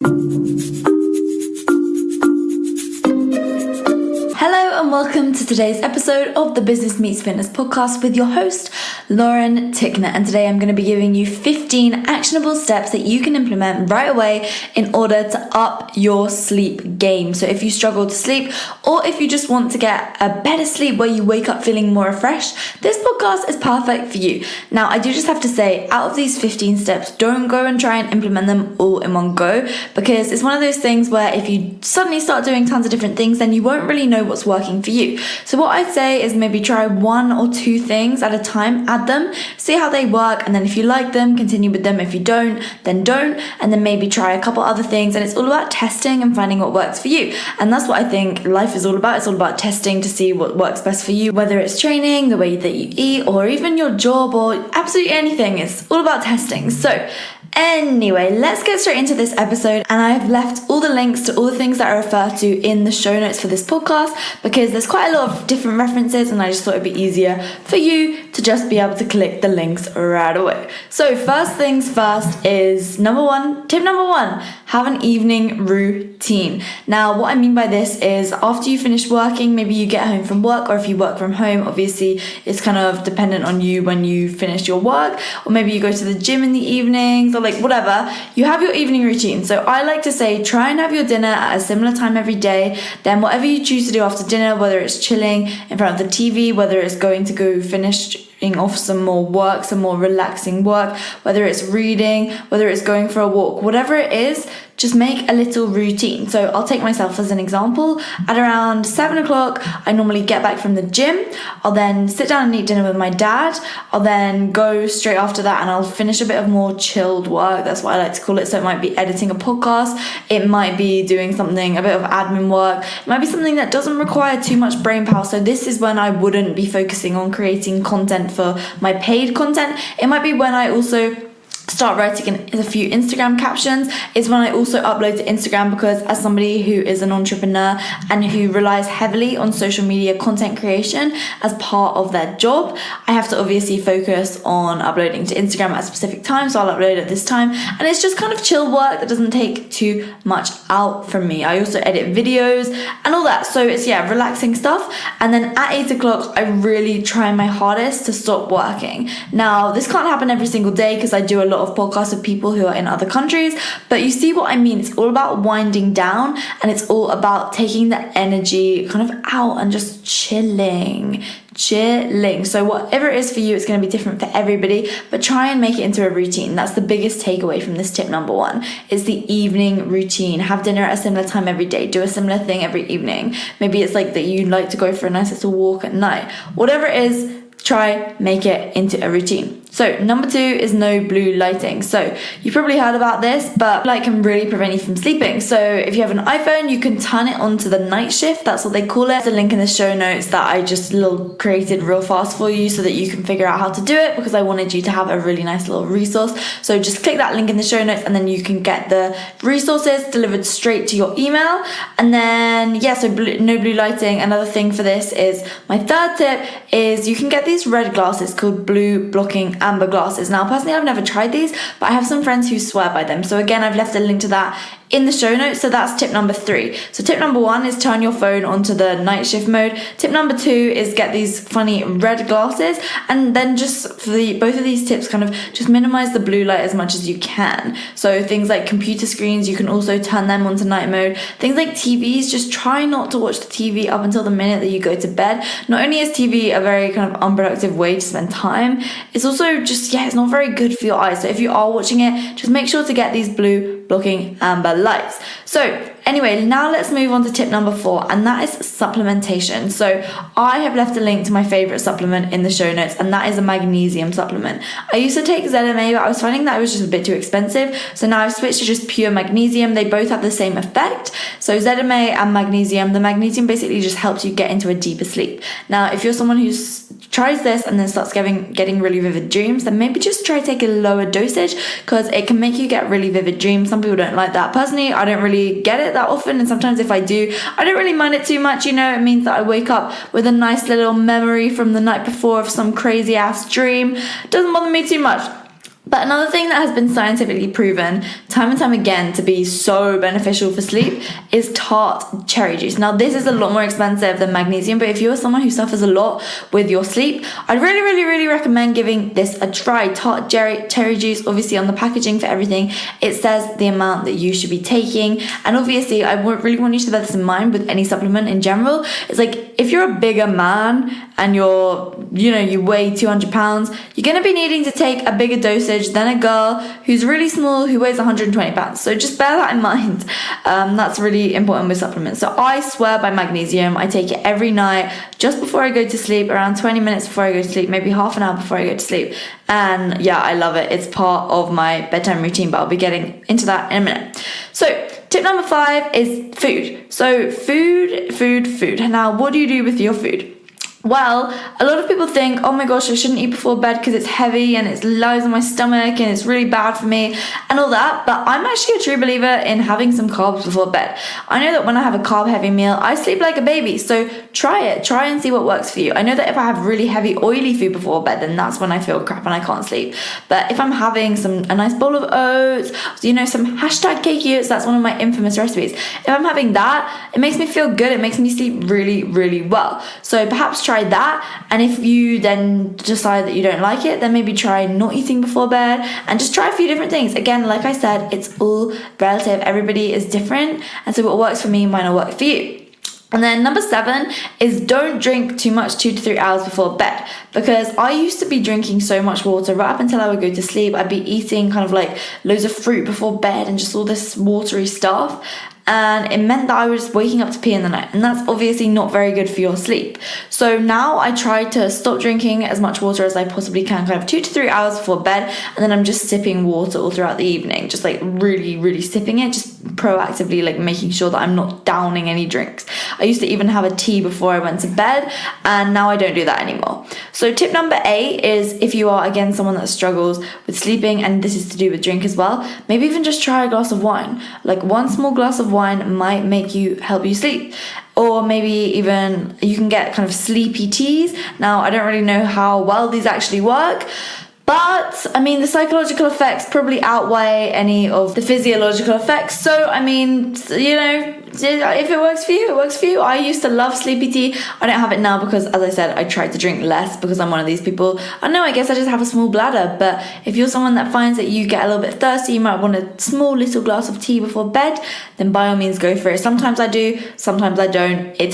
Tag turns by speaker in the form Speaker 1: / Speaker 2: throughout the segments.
Speaker 1: Hello and welcome to today's episode of the Business Meets Fitness podcast with your host, Lauren Tickner. And today I'm going to be giving you 15 actionable steps that you can implement right away in order to up your sleep game. So if you struggle to sleep, or if you just want to get a better sleep where you wake up feeling more refreshed, this podcast is perfect for you. Now, I do just have to say, out of these 15 steps, don't go and try and implement them all in one go, because it's one of those things where if you suddenly start doing tons of different things, then you won't really know what's working for you. So what I'd say is maybe try one or two things at a time, add them, see how they work, and then if you like them, continue with them. If you don't, then don't, and then maybe try a couple other things. And it's all about testing and finding what works for you. And that's what I think life is all about. It's all about testing to see what works best for you, whether it's training, the way that you eat, or even your job, or absolutely anything. It's all about testing. So anyway, let's get straight into this episode, and I've left all the links to all the things that I refer to in the show notes for this podcast, because there's quite a lot of different references and I just thought it'd be easier for you to just be able to click the links right away. So first things first is tip number one, have an evening routine. Now what I mean by this is after you finish working, maybe you get home from work, or if you work from home, obviously it's kind of dependent on you when you finish your work, or maybe you go to the gym in the evenings, or like whatever, you have your evening routine. So I like to say try and have your dinner at a similar time every day. Then whatever you choose to do after dinner, whether it's chilling in front of the TV, whether it's going to go finishing off some more work, some more relaxing work, whether it's reading, whether it's going for a walk, whatever it is, just make a little routine. So I'll take myself as an example. At around 7 o'clock, I normally get back from the gym. I'll then sit down and eat dinner with my dad. I'll then go straight after that and I'll finish a bit of more chilled work. That's what I like to call it. So it might be editing a podcast. It might be doing something, a bit of admin work. It might be something that doesn't require too much brain power. So this is when I wouldn't be focusing on creating content for my paid content. It might be when I also start writing a few Instagram captions, is when I also upload to Instagram, because as somebody who is an entrepreneur and who relies heavily on social media content creation as part of their job, I have to obviously focus on uploading to Instagram at a specific time, so I'll upload at this time, and it's just kind of chill work that doesn't take too much out from me. I also edit videos and all that, so it's relaxing stuff. And then at 8 o'clock I really try my hardest to stop working. Now this can't happen every single day because I do a lot of podcasts with people who are in other countries, but you see what I mean. It's all about winding down, and it's all about taking the energy kind of out and just chilling. So whatever it is for you, it's going to be different for everybody, but try and make it into a routine. That's the biggest takeaway from this tip number one, is the evening routine. Have dinner at a similar time every day. Do a similar thing every evening. Maybe it's like that you like to go for a nice little walk at night. Whatever it is, try make it into a routine. So number two is no blue lighting. So you've probably heard about this, but light can really prevent you from sleeping. So if you have an iPhone, you can turn it on to the night shift. That's what they call it. There's a link in the show notes that I just created real fast for you so that you can figure out how to do it, because I wanted you to have a really nice little resource. So just click that link in the show notes and then you can get the resources delivered straight to your email. And then no blue lighting. Another thing for this is my third tip is you can get these red glasses called blue blocking amber glasses. Now personally I've never tried these, but I have some friends who swear by them. So again, I've left a link to that in the show notes. So that's tip number 3. So tip number 1 is turn your phone onto the night shift mode. Tip number 2 is get these funny red glasses, and then just for both of these tips, kind of just minimize the blue light as much as you can. So things like computer screens, you can also turn them onto night mode. Things like TVs, just try not to watch the TV up until the minute that you go to bed. Not only is TV a very kind of unproductive way to spend time, it's also just it's not very good for your eyes. So if you are watching it, just make sure to get these blue blocking amber lights. So anyway, now let's move on to tip number 4, and that is supplementation. So I have left a link to my favorite supplement in the show notes, and that is a magnesium supplement. I used to take ZMA, but I was finding that it was just a bit too expensive. So now I've switched to just pure magnesium. They both have the same effect. So ZMA and magnesium, the magnesium basically just helps you get into a deeper sleep. Now, if you're someone who tries this and then starts getting really vivid dreams, then maybe just try take a lower dosage, because it can make you get really vivid dreams. Some people don't like that. Personally, I don't really get it that often, and sometimes if I do, I don't really mind it too much. It means that I wake up with a nice little memory from the night before of some crazy ass dream. It doesn't bother me too much. But another thing that has been scientifically proven time and time again to be so beneficial for sleep is tart cherry juice. Now, this is a lot more expensive than magnesium, but if you're someone who suffers a lot with your sleep, I'd really recommend giving this a try. Tart cherry juice, obviously on the packaging for everything, it says the amount that you should be taking. And obviously, I really want you to bear this in mind with any supplement in general. It's like, if you're a bigger man and you weigh 200 pounds, you're going to be needing to take a bigger dosage than a girl who's really small who weighs 120 pounds. So just bear that in mind. That's really important with supplements. So I swear by magnesium. I take it every night just before I go to sleep, around 20 minutes before I go to sleep, maybe half an hour before I go to sleep. And yeah, I love it. It's part of my bedtime routine, but I'll be getting into that in a minute. So tip number 5 is food. So food. Now, what do you do with your food? Well, a lot of people think, oh my gosh, I shouldn't eat before bed because it's heavy and it lies on my stomach and it's really bad for me and all that. But I'm actually a true believer in having some carbs before bed. I know that when I have a carb heavy meal, I sleep like a baby. So try it. Try and see what works for you. I know that if I have really heavy oily food before bed, then that's when I feel crap and I can't sleep. But if I'm having a nice bowl of oats, some hashtag cakey oats, that's one of my infamous recipes. If I'm having that, it makes me feel good. It makes me sleep really well. So perhaps try that, and if you then decide that you don't like it, then maybe try not eating before bed and just try a few different things. Again, like I said, it's all relative. Everybody is different, and so what works for me might not work for you. And then number 7 is don't drink too much 2 to 3 hours before bed, because I used to be drinking so much water right up until I would go to sleep. I'd be eating kind of like loads of fruit before bed and just all this watery stuff. And it meant that I was waking up to pee in the night, and that's obviously not very good for your sleep. So now I try to stop drinking as much water as I possibly can, kind of 2 to 3 hours before bed, and then I'm just sipping water all throughout the evening, just like really sipping it, just proactively like making sure that I'm not downing any drinks. I used to even have a tea before I went to bed, and now I don't do that anymore. So tip number 8 is, if you are again someone that struggles with sleeping, and this is to do with drink as well, maybe even just try a glass of wine. Like one small glass of wine might help you sleep. Or maybe even you can get kind of sleepy teas. Now, I don't really know how well these actually work, but I mean, the psychological effects probably outweigh any of the physiological effects. So I mean, if it works for you, it works for you. I used to love sleepy tea. I don't have it now because, as I said, I tried to drink less because I'm one of these people. I guess I just have a small bladder. But if you're someone that finds that you get a little bit thirsty, you might want a small little glass of tea before bed, then by all means go for it. Sometimes I do, sometimes I don't. It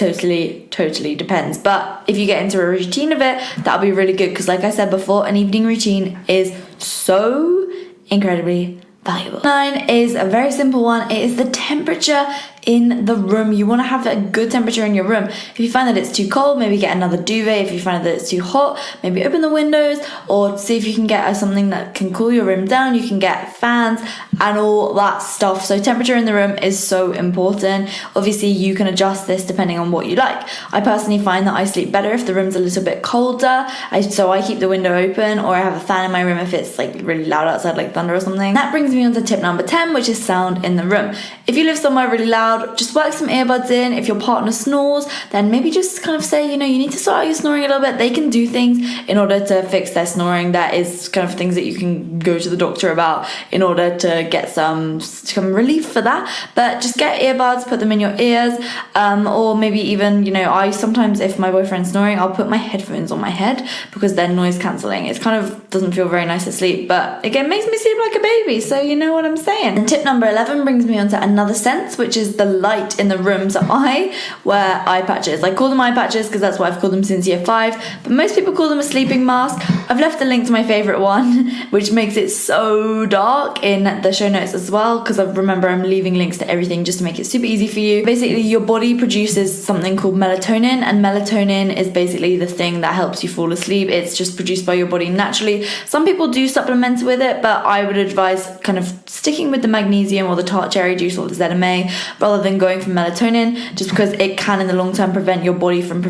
Speaker 1: totally depends. But if you get into a routine of it, that'll be really good, because like I said before, an evening routine is so incredibly valuable. 9 is a very simple one. It is the temperature in the room. You want to have a good temperature in your room. If you find that it's too cold, maybe get another duvet. If you find that it's too hot, maybe open the windows, or see if you can get something that can cool your room down. You can get fans and all that stuff. So temperature in the room is so important. Obviously, you can adjust this depending on what you like. I personally find that I sleep better if the room's a little bit colder. So I keep the window open, or I have a fan in my room if it's like really loud outside, like thunder or something. That brings me on to tip number 10, which is sound in the room. If you live somewhere really loud, just work some earbuds in. If your partner snores, then maybe just kind of say, you need to sort out your snoring a little bit. They can do things in order to fix their snoring. That is kind of things that you can go to the doctor about in order to get some relief for that. But just get earbuds, put them in your ears, or maybe even, I sometimes, if my boyfriend's snoring, I'll put my headphones on my head because they're noise cancelling. It kind of doesn't feel very nice to sleep, but again, makes me sleep like a baby, so you know what I'm saying. And tip number 11 brings me on to another sense, which is the light in the room. So I wear eye patches. I call them eye patches because that's what I've called them since year 5, but most people call them a sleeping mask. I've left a link to my favourite one, which makes it so dark, in the show notes as well, because I remember I'm leaving links to everything just to make it super easy for you. Basically, your body produces something called melatonin, and melatonin is basically the thing that helps you fall asleep. It's just produced by your body naturally. Some people do supplement with it, but I would advise kind of sticking with the magnesium or the tart cherry juice or the ZMA rather than going for melatonin, just because it can in the long term prevent your body from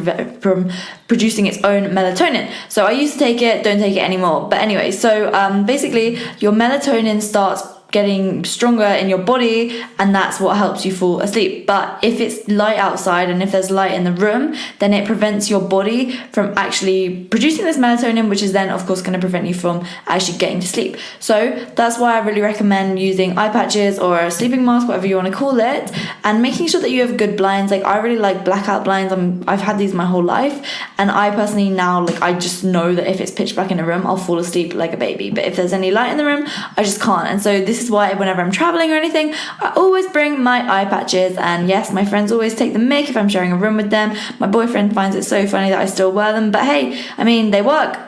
Speaker 1: producing its own melatonin. So I used to take it, don't take it anymore. But anyway, so basically your melatonin starts getting stronger in your body, and that's what helps you fall asleep. But if it's light outside and if there's light in the room, then it prevents your body from actually producing this melatonin, which is then of course going to prevent you from actually getting to sleep. So that's why I really recommend using eye patches or a sleeping mask, whatever you want to call it, and making sure that you have good blinds. Like I really like blackout blinds. I've had these my whole life, and I personally now, like, I just know that if it's pitch black in a room, I'll fall asleep like a baby. But if there's any light in the room, I just can't. And so this is why whenever I'm traveling or anything, I always bring my eye patches. And yes, my friends always take the mick if I'm sharing a room with them. My boyfriend finds it so funny that I still wear them, but hey, I mean, they work,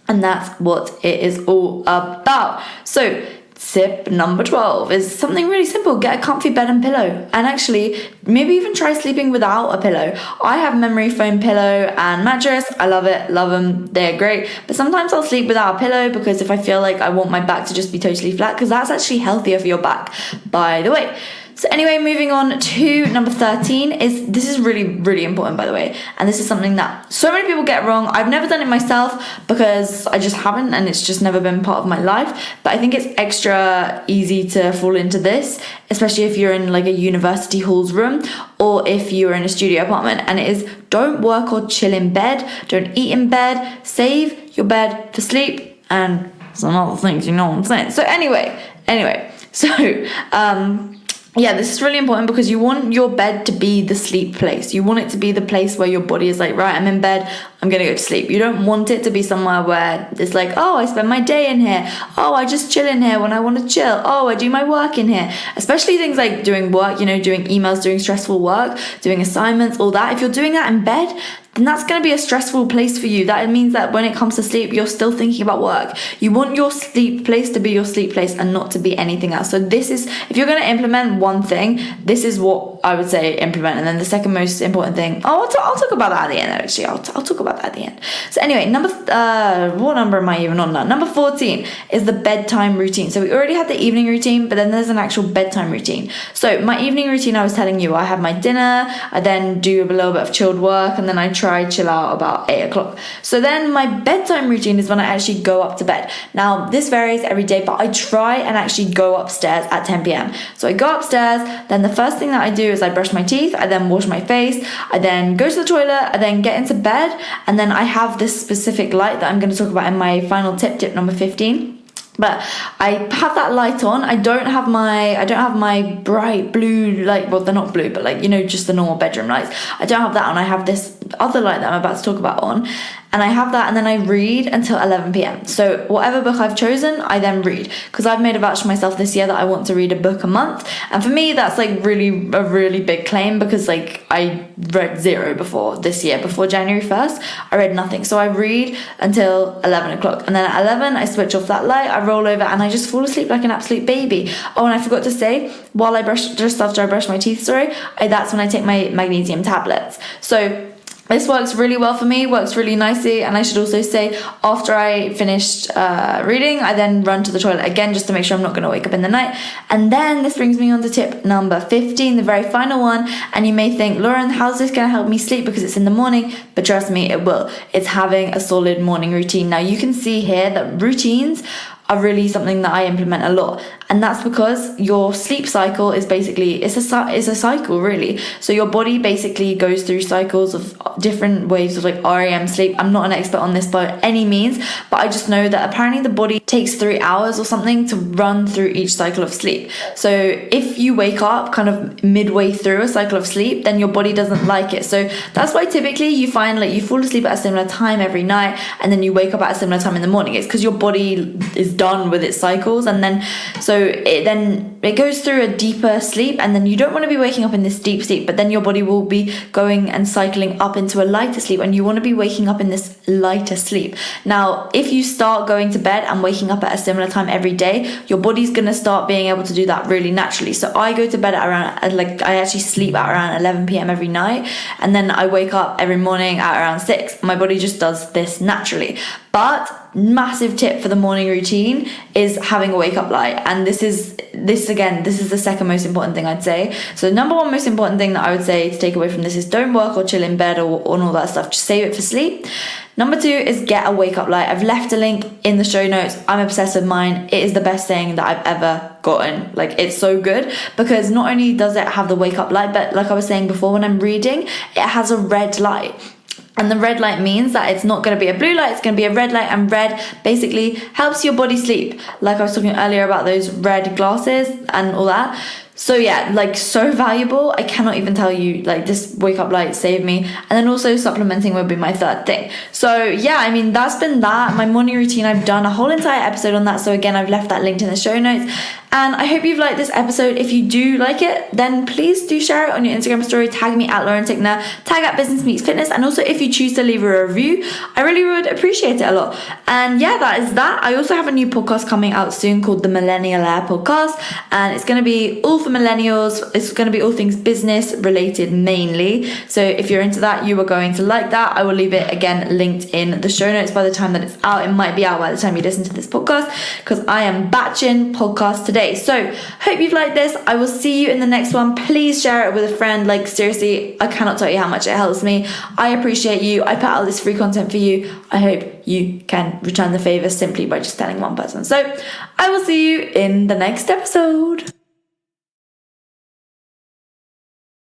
Speaker 1: and that's what it is all about. So tip number 12 is something really simple. Get a comfy bed and pillow, and actually maybe even try sleeping without a pillow. I have memory foam pillow and mattress. I love it, love them, they're great. But sometimes I'll sleep without a pillow because if I feel like I want my back to just be totally flat, because that's actually healthier for your back, by the way. So anyway, moving on to number 13 this is really, really important, by the way. And this is something that so many people get wrong. I've never done it myself because I just haven't, and it's just never been part of my life. But I think it's extra easy to fall into this, especially if you're in like a university hall's room or if you're in a studio apartment. And it is, don't work or chill in bed. Don't eat in bed. Save your bed for sleep and some other things, you know what I'm saying? So anyway, yeah, this is really important because you want your bed to be the sleep place. You want it to be the place where your body is like, right, I'm in bed, I'm gonna go to sleep. You don't want it to be somewhere where it's like, oh, I spend my day in here. Oh, I just chill in here when I want to chill. Oh, I do my work in here. Especially things like doing work, you know, doing emails, doing stressful work, doing assignments, all that. If you're doing that in bed, then that's going to be a stressful place for you. That means that when it comes to sleep, you're still thinking about work. You want your sleep place to be your sleep place and not to be anything else. So this is, if you're going to implement one thing, this is what I would say implement. And then the second most important thing, I'll talk about that at the end, actually. I'll talk about that at the end. So anyway, what number am I even on now? Number 14 is the bedtime routine. So we already had the evening routine, but then there's an actual bedtime routine. So my evening routine, I was telling you, I have my dinner, I then do a little bit of chilled work, and then I chill out about 8 o'clock. So then my bedtime routine is when I actually go up to bed. Now this varies every day, but I try and actually go upstairs at 10 p.m. So I go upstairs, then the first thing that I do is I brush my teeth, I then wash my face, I then go to the toilet, I then get into bed, and then I have this specific light that I'm going to talk about in my final tip number 15. But I have that light on. I don't have my bright blue light. Well, they're not blue, but like, you know, just the normal bedroom lights. I don't have that on. I have this other light that I'm about to talk about on. And I have that, and then I read until 11 p.m. So whatever book I've chosen, I then read. Because I've made a vow to myself this year that I want to read a book a month. And for me, that's like really a really big claim, because like I read 0 before this year. Before January 1st, I read nothing. So I read until 11 o'clock. And then at 11, I switch off that light, I roll over, and I just fall asleep like an absolute baby. Oh, and I forgot to say, just after I brush my teeth, that's when I take my magnesium tablets. So this works really well for me, works really nicely. And I should also say, after I finished reading, I then run to the toilet again just to make sure I'm not going to wake up in the night. And then this brings me on to tip number 15, the very final one. And you may think, Lauren, how's this going to help me sleep because it's in the morning? But trust me, it will. It's having a solid morning routine. Now you can see here that routines are really something that I implement a lot. And that's because your sleep cycle is basically, it's a cycle really. So your body basically goes through cycles of different waves of like REM sleep. I'm not an expert on this by any means, but I just know that apparently the body takes 3 hours or something to run through each cycle of sleep. So if you wake up kind of midway through a cycle of sleep, then your body doesn't like it. So that's why typically you find like you fall asleep at a similar time every night, and then you wake up at a similar time in the morning. It's because your body is done with its cycles, and then it goes through a deeper sleep, and then you don't want to be waking up in this deep sleep, but then your body will be going and cycling up into a lighter sleep, and you want to be waking up in this lighter sleep. Now if you start going to bed and waking up at a similar time every day, your body's going to start being able to do that really naturally. So I go to bed at around I actually sleep at around 11 p.m. every night, and then I wake up every morning at around 6. My body just does this naturally. But massive tip for the morning routine is having a wake up light. And this is the second most important thing I'd say. So number one most important thing that I would say to take away from this is don't work or chill in bed or all that stuff. Just save it for sleep. Number two is get a wake up light. I've left a link in the show notes. I'm obsessed with mine. It is the best thing that I've ever gotten. Like, it's so good because not only does it have the wake up light, but like I was saying before, when I'm reading, it has a red light. And the red light means that it's not going to be a blue light, it's going to be a red light, and red basically helps your body sleep. Like I was talking earlier about those red glasses and all that. So yeah, like, so valuable. I cannot even tell you, like, this wake up light saved me. And then also supplementing would be my third thing. So yeah, I mean, that's been that. My morning routine, I've done a whole entire episode on that. So again, I've left that linked in the show notes. And I hope you've liked this episode. If you do like it, then please do share it on your Instagram story. Tag me at Lauren Tickner, tag at Business Meets Fitness. And also if you choose to leave a review, I really would appreciate it a lot. And yeah, that is that. I also have a new podcast coming out soon called the Millennial Air Podcast. And it's going to be all for millennials. It's going to be all things business related mainly. So if you're into that, you are going to like that. I will leave it again linked in the show notes by the time that it's out. It might be out by the time you listen to this podcast because I am batching podcasts today. So hope you've liked this. I will see you in the next one. Please share it with a friend. Like, seriously, I cannot tell you how much it helps me. I appreciate you. I put out this free content for you. I hope you can return the favor simply by just telling one person. So I will see you in the next episode.